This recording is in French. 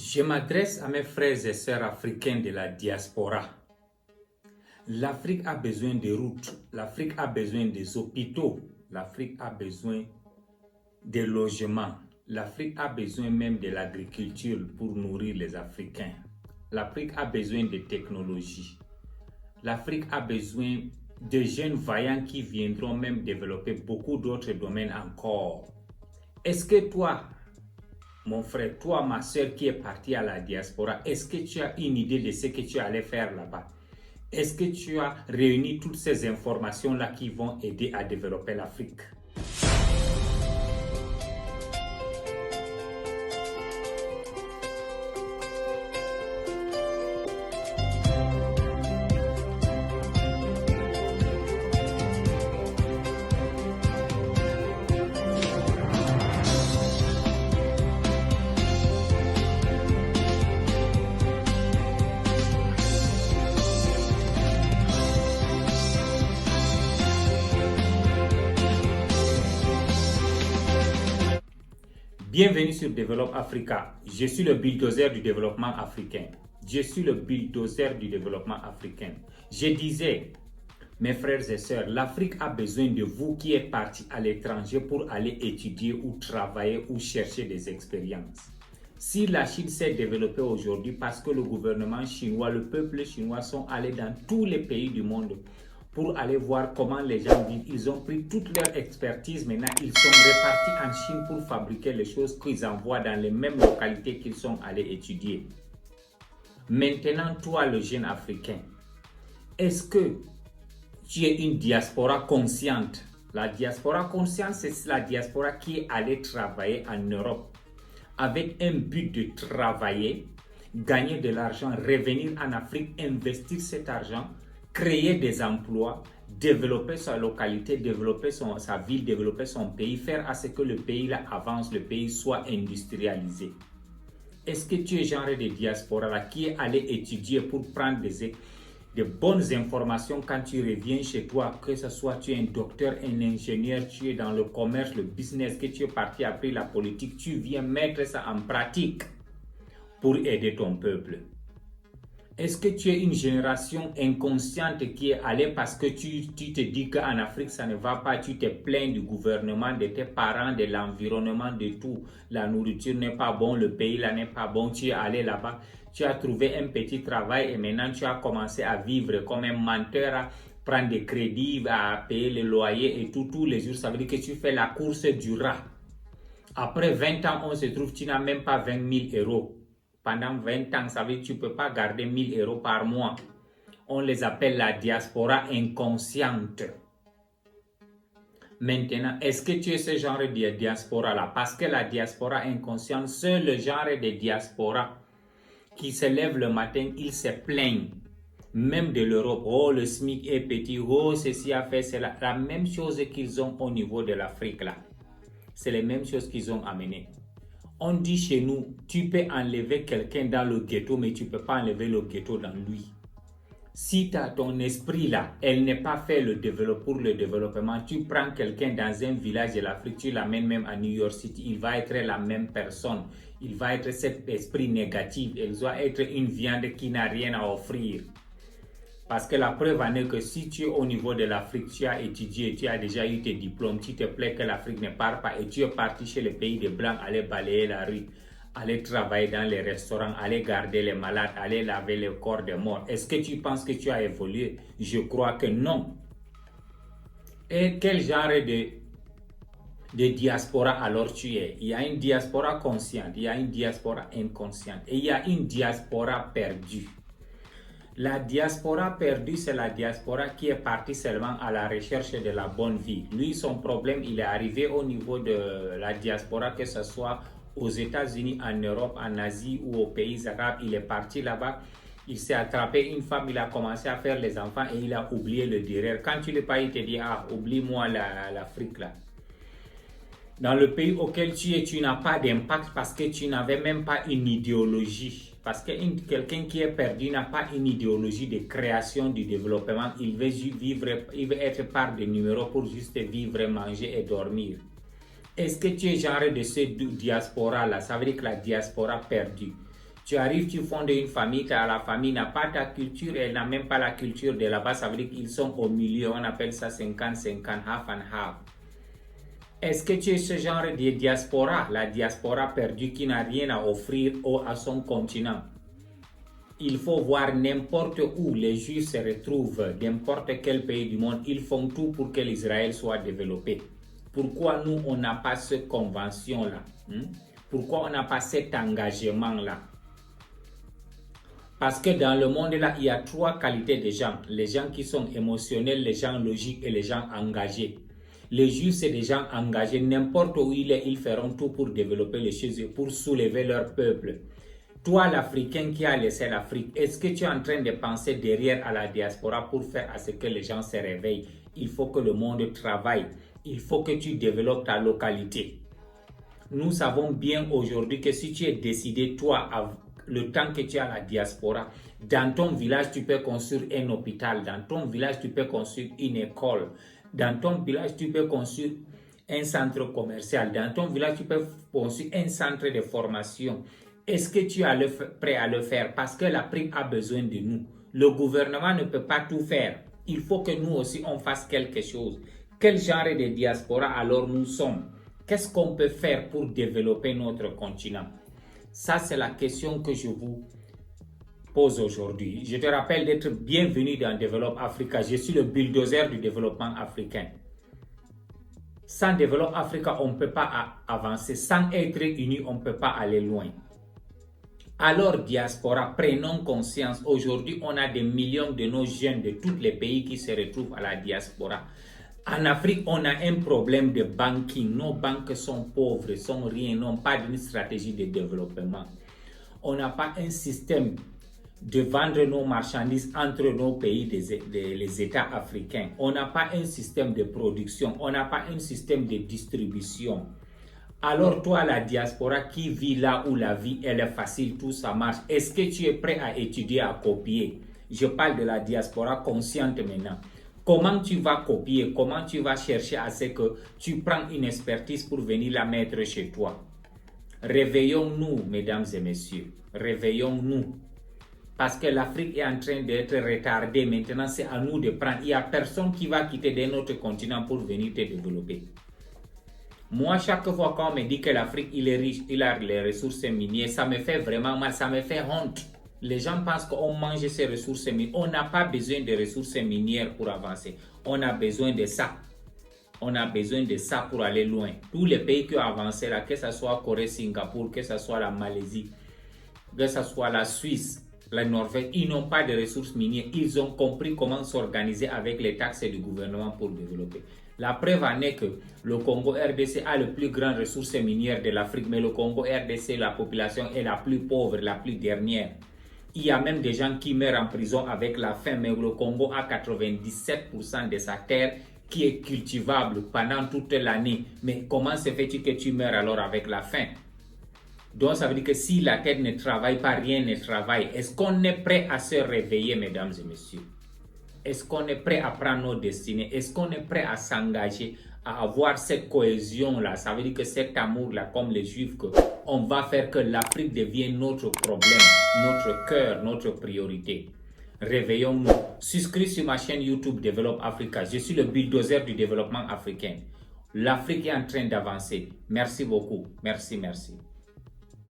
Je m'adresse à mes frères et sœurs africains de la diaspora. L'Afrique a besoin de routes, l'Afrique a besoin des hôpitaux, l'Afrique a besoin des logements, l'Afrique a besoin même de l'agriculture pour nourrir les Africains. L'Afrique a besoin de technologies. L'Afrique a besoin de jeunes vaillants qui viendront même développer beaucoup d'autres domaines encore. Est-ce que toi, mon frère, toi, ma soeur qui est partie à la diaspora, est-ce que tu as une idée de ce que tu allais faire là-bas? Est-ce que tu as réuni toutes ces informations-là qui vont aider à développer l'Afrique? Bienvenue sur Develop Africa. Je suis le bulldozer du développement africain. Je suis le bulldozer du développement africain. Je disais, mes frères et sœurs, l'Afrique a besoin de vous qui êtes partis à l'étranger pour aller étudier ou travailler ou chercher des expériences. Si la Chine s'est développée aujourd'hui parce que le gouvernement chinois, le peuple chinois sont allés dans tous les pays du monde pour aller voir comment les gens vivent. Ils ont pris toute leur expertise. Maintenant, ils sont répartis en Chine pour fabriquer les choses qu'ils envoient dans les mêmes localités qu'ils sont allés étudier. Maintenant, toi, le jeune Africain, est-ce que tu es une diaspora consciente? La diaspora consciente, c'est la diaspora qui est allée travailler en Europe avec un but de travailler, gagner de l'argent, revenir en Afrique, investir cet argent, créer des emplois, développer sa localité, développer sa ville, développer son pays, faire à ce que le pays là avance, le pays soit industrialisé. Est-ce que tu es genre de diaspora là qui est allé étudier pour prendre de bonnes informations quand tu reviens chez toi, que ce soit tu es un docteur, un ingénieur, tu es dans le commerce, le business, que tu es parti après la politique, tu viens mettre ça en pratique pour aider ton peuple? Est-ce que tu es une génération inconsciente qui est allée parce que tu te dis qu'en Afrique ça ne va pas, tu te plains du gouvernement, de tes parents, de l'environnement, de tout. La nourriture n'est pas bonne, le pays là n'est pas bon, tu es allé là-bas, tu as trouvé un petit travail et maintenant tu as commencé à vivre comme un menteur, à prendre des crédits, à payer le loyer et tout, tous les jours. Ça veut dire que tu fais la course du rat. Après 20 ans, on se trouve, tu n'as même pas 20 000 euros. Pendant 20 ans, ça veut dire que tu ne peux pas garder 1 000 euros par mois. On les appelle la diaspora inconsciente. Maintenant, est-ce que tu es ce genre de diaspora-là? Parce que la diaspora inconsciente, c'est le genre de diaspora qui se lève le matin, ils se plaignent. Même de l'Europe, oh le SMIC est petit, oh ceci a fait cela. La même chose qu'ils ont au niveau de l'Afrique là. C'est les mêmes choses qu'ils ont amenées. On dit chez nous, tu peux enlever quelqu'un dans le ghetto, mais tu ne peux pas enlever le ghetto dans lui. Si tu as ton esprit là, elle n'est pas fait pour le développement, tu prends quelqu'un dans un village de l'Afrique, tu l'amènes même à New York City, il va être la même personne. Il va être cet esprit négatif, elle doit être une viande qui n'a rien à offrir. Parce que la preuve en est que si tu es au niveau de l'Afrique, tu as étudié, tu as déjà eu tes diplômes, tu te plais que l'Afrique ne part pas et tu es parti chez les pays des Blancs, aller balayer la rue, aller travailler dans les restaurants, aller garder les malades, aller laver le corps des morts. Est-ce que tu penses que tu as évolué? Je crois que non. Et quel genre de diaspora alors tu es? Il y a une diaspora consciente, il y a une diaspora inconsciente et il y a une diaspora perdue. La diaspora perdue, c'est la diaspora qui est partie seulement à la recherche de la bonne vie. Lui, son problème, il est arrivé au niveau de la diaspora, que ce soit aux États-Unis, en Europe, en Asie ou aux pays arabes. Il est parti là-bas, il s'est attrapé une femme, il a commencé à faire les enfants et il a oublié le derrière. Quand tu le payes, il te dit, ah, oublie-moi l'Afrique là. Dans le pays auquel tu es, tu n'as pas d'impact parce que tu n'avais même pas une idéologie. Parce que quelqu'un qui est perdu n'a pas une idéologie de création, du développement. Il veut vivre, il veut être par des numéros pour juste vivre, manger et dormir. Est-ce que tu es genre de ce diaspora-là? Ça veut dire que la diaspora perdue. Tu arrives, tu fondes une famille, la famille n'a pas ta culture, elle n'a même pas la culture de là-bas, ça veut dire qu'ils sont au milieu, on appelle ça 50-50, half and half. Est-ce que tu es ce genre de diaspora, la diaspora perdue qui n'a rien à offrir à son continent? Il faut voir n'importe où les Juifs se retrouvent, n'importe quel pays du monde, ils font tout pour que l'Israël soit développé. Pourquoi nous, on n'a pas cette convention-là? Pourquoi on n'a pas cet engagement-là? Parce que dans le monde-là, il y a trois qualités de gens. Les gens qui sont émotionnels, les gens logiques et les gens engagés. Les Juifs, c'est des gens engagés. N'importe où il est, ils feront tout pour développer les choses, pour soulever leur peuple. Toi, l'Africain qui a laissé l'Afrique, est-ce que tu es en train de penser derrière à la diaspora pour faire à ce que les gens se réveillent? Il faut que le monde travaille. Il faut que tu développes ta localité. Nous savons bien aujourd'hui que si tu es décidé, toi, le temps que tu as la diaspora, dans ton village, tu peux construire un hôpital. Dans ton village, tu peux construire une école. Dans ton village, tu peux construire un centre commercial. Dans ton village, tu peux construire un centre de formation. Est-ce que tu es prêt à le faire? Parce que l'Afrique a besoin de nous. Le gouvernement ne peut pas tout faire. Il faut que nous aussi, on fasse quelque chose. Quel genre de diaspora alors nous sommes? Qu'est-ce qu'on peut faire pour développer notre continent? Ça, c'est la question que je vous pose aujourd'hui. Je te rappelle d'être bienvenu dans Develop Africa. Je suis le bulldozer du développement africain. Sans Develop Africa, on ne peut pas avancer. Sans être unis, on ne peut pas aller loin. Alors, diaspora, prenons conscience. Aujourd'hui, on a des millions de nos jeunes de tous les pays qui se retrouvent à la diaspora. En Afrique, on a un problème de banking. Nos banques sont pauvres, sont rien, n'ont pas d'une stratégie de développement. On n'a pas un système de vendre nos marchandises entre nos pays, les États africains. On n'a pas un système de production. On n'a pas un système de distribution. Alors toi, la diaspora qui vit là où la vie, elle est facile, tout ça marche. Est-ce que tu es prêt à étudier, à copier? Je parle de la diaspora consciente maintenant. Comment tu vas copier? Comment tu vas chercher à ce que tu prends une expertise pour venir la mettre chez toi? Réveillons-nous, mesdames et messieurs. Réveillons-nous. Parce que l'Afrique est en train d'être retardée. Maintenant, c'est à nous de prendre. Il n'y a personne qui va quitter de notre continent pour venir te développer. Moi, chaque fois qu'on me dit que l'Afrique, il est riche, il a les ressources minières, ça me fait vraiment mal, ça me fait honte. Les gens pensent qu'on mange ces ressources minières. On n'a pas besoin de ressources minières pour avancer. On a besoin de ça. On a besoin de ça pour aller loin. Tous les pays qui ont avancé là, que ce soit Corée, Singapour, que ce soit la Malaisie, que ce soit la Suisse, la Norvège, ils n'ont pas de ressources minières. Ils ont compris comment s'organiser avec les taxes du gouvernement pour développer. La preuve en est que le Congo RDC a le plus grand ressources minières de l'Afrique, mais le Congo RDC, la population est la plus pauvre, la plus dernière. Il y a même des gens qui meurent en prison avec la faim, mais le Congo a 97% de sa terre qui est cultivable pendant toute l'année. Mais comment se fait-il que tu meurs alors avec la faim? Donc ça veut dire que si la terre ne travaille pas, rien ne travaille. Est-ce qu'on est prêt à se réveiller, mesdames et messieurs? Est-ce qu'on est prêt à prendre nos destinées? Est-ce qu'on est prêt à s'engager, à avoir cette cohésion-là? Ça veut dire que cet amour-là, comme les Juifs, on va faire que l'Afrique devienne notre problème, notre cœur, notre priorité. Réveillons-nous. Souscris sur ma chaîne YouTube Develop Africa. Je suis le bulldozer du développement africain. L'Afrique est en train d'avancer. Merci beaucoup. Merci, merci.